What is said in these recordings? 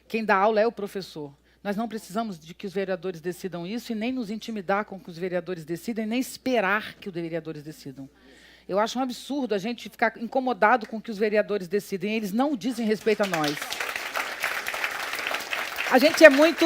Quem dá aula é o professor. Nós não precisamos de que os vereadores decidam isso e nem nos intimidar com que os vereadores decidam e nem esperar que os vereadores decidam. Eu acho um absurdo a gente ficar incomodado com o que os vereadores decidem. Eles não dizem respeito a nós. A gente é muito...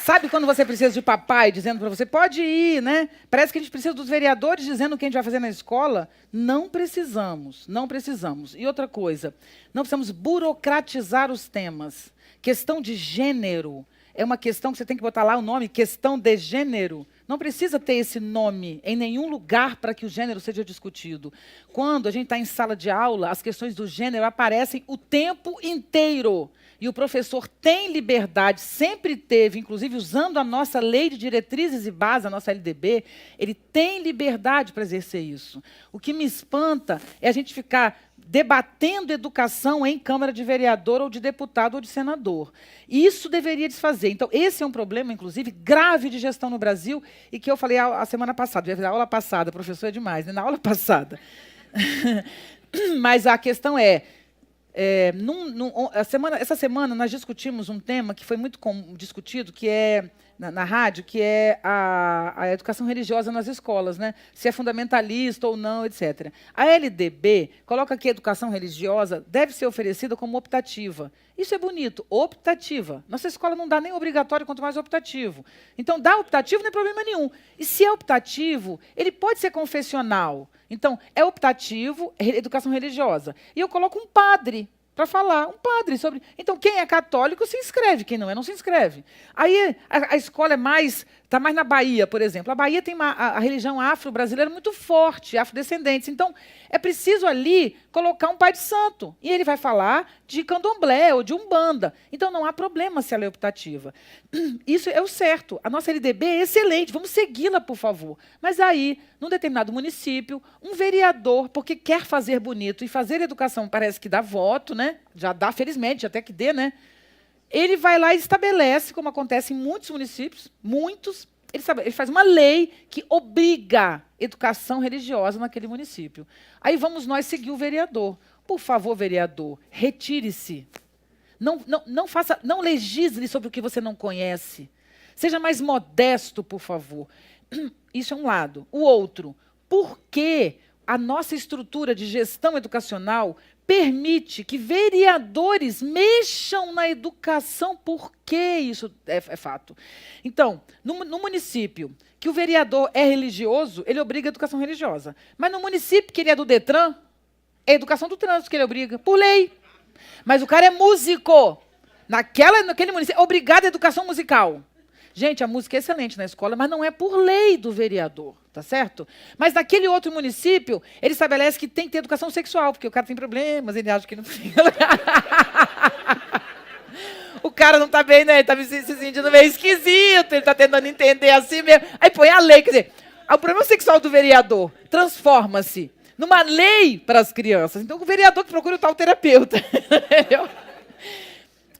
Sabe quando você precisa de papai dizendo para você, pode ir, né? Parece que a gente precisa dos vereadores dizendo o que a gente vai fazer na escola. Não precisamos, não precisamos. E outra coisa, não precisamos burocratizar os temas. Questão de gênero é uma questão que você tem que botar lá o nome, questão de gênero. Não precisa ter esse nome em nenhum lugar para que o gênero seja discutido. Quando a gente está em sala de aula, as questões do gênero aparecem o tempo inteiro. E o professor tem liberdade, sempre teve, inclusive usando a nossa lei de diretrizes e bases, a nossa LDB, ele tem liberdade para exercer isso. O que me espanta é a gente ficar debatendo educação em Câmara de Vereador ou de deputado ou de senador. Isso deveria desfazer. Então, esse é um problema, inclusive, grave de gestão no Brasil e que eu falei a semana passada, na aula passada, professor é demais, né? Na aula passada. Mas a questão essa semana nós discutimos um tema que foi muito discutido, que é na rádio, que é a educação religiosa nas escolas, né? Se é fundamentalista ou não, etc. A LDB coloca que a educação religiosa deve ser oferecida como optativa. Isso é bonito, optativa. Nossa escola não dá nem obrigatório, quanto mais optativo. Então, dá optativo não é problema nenhum. E se é optativo, ele pode ser confessional. Então, é optativo, educação religiosa. E eu coloco um padre para falar, um padre sobre... Então, quem é católico se inscreve, quem não é, não se inscreve. Aí, a escola está mais na Bahia, por exemplo. A Bahia tem a religião afro-brasileira muito forte, afrodescendentes. Então, é preciso ali colocar um pai de santo. E ele vai falar de candomblé ou de umbanda. Então, não há problema se ela é optativa. Isso é o certo. A nossa LDB é excelente, vamos segui-la, por favor. Mas aí, num determinado município, um vereador, porque quer fazer bonito e fazer educação parece que dá voto, né? Já dá, felizmente, até que dê, né? Ele vai lá e estabelece, como acontece em muitos municípios, muitos, ele faz uma lei que obriga educação religiosa naquele município. Aí vamos nós seguir o vereador. Por favor, vereador, retire-se. Não legisle sobre o que você não conhece. Seja mais modesto, por favor. Isso é um lado. O outro, por que a nossa estrutura de gestão educacional permite que vereadores mexam na educação? Por que isso é fato? Então, no município que o vereador é religioso, ele obriga a educação religiosa. Mas no município que ele é do Detran, é a educação do trânsito que ele obriga, por lei. Mas o cara é músico. Naquele município, é obrigado à educação musical. Gente, a música é excelente na escola, mas não é por lei do vereador, tá certo? Mas naquele outro município, ele estabelece que tem que ter educação sexual, porque o cara tem problemas, ele acha que não tem. O cara não está bem, né? Ele está se sentindo meio esquisito, ele está tentando entender assim mesmo. Aí põe a lei, quer dizer, o problema sexual do vereador transforma-se numa lei para as crianças. Então, o vereador que procura o tal terapeuta.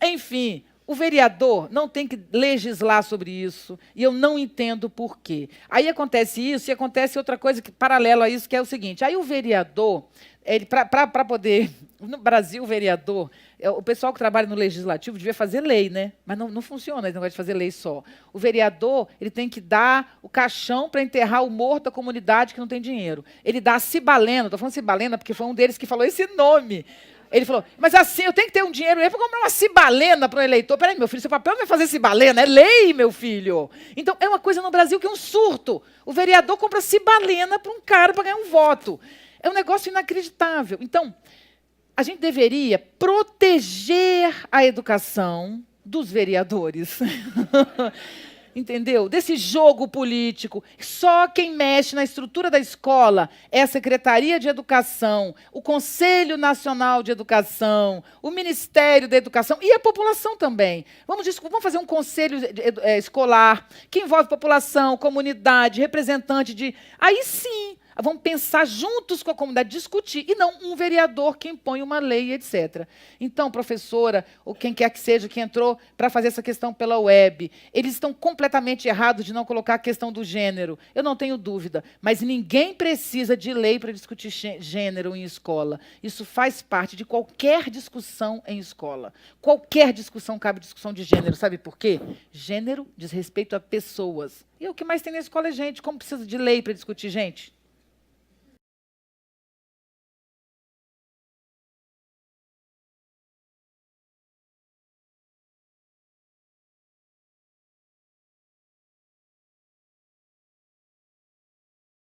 Enfim, o vereador não tem que legislar sobre isso, e eu não entendo por quê. Aí acontece isso, e acontece outra coisa paralela a isso, que é o seguinte. Aí o vereador, para poder... No Brasil, o vereador... O pessoal que trabalha no legislativo devia fazer lei, né? Mas não funciona esse negócio de fazer lei só. O vereador, ele tem que dar o caixão para enterrar o morto da comunidade que não tem dinheiro. Ele dá a cibalena, estou falando cibalena porque foi um deles que falou esse nome. Ele falou, mas assim, eu tenho que ter um dinheiro para comprar uma cibalena para o eleitor. Peraí, meu filho, seu papel não é fazer cibalena, é lei, meu filho. Então, é uma coisa no Brasil que é um surto. O vereador compra cibalena para um cara para ganhar um voto. É um negócio inacreditável. Então, a gente deveria proteger a educação dos vereadores. Entendeu? Desse jogo político. Só quem mexe na estrutura da escola é a Secretaria de Educação, o Conselho Nacional de Educação, o Ministério da Educação e a população também. Vamos fazer um conselho escolar que envolve população, comunidade, representante de... Aí sim, Vamos pensar juntos com a comunidade, discutir, e não um vereador que impõe uma lei, etc. Então, professora, ou quem quer que seja que entrou para fazer essa questão pela web, eles estão completamente errados de não colocar a questão do gênero. Eu não tenho dúvida, mas ninguém precisa de lei para discutir gênero em escola. Isso faz parte de qualquer discussão em escola. Qualquer discussão cabe discussão de gênero. Sabe por quê? Gênero diz respeito a pessoas. E o que mais tem na escola é gente. Como precisa de lei para discutir gente?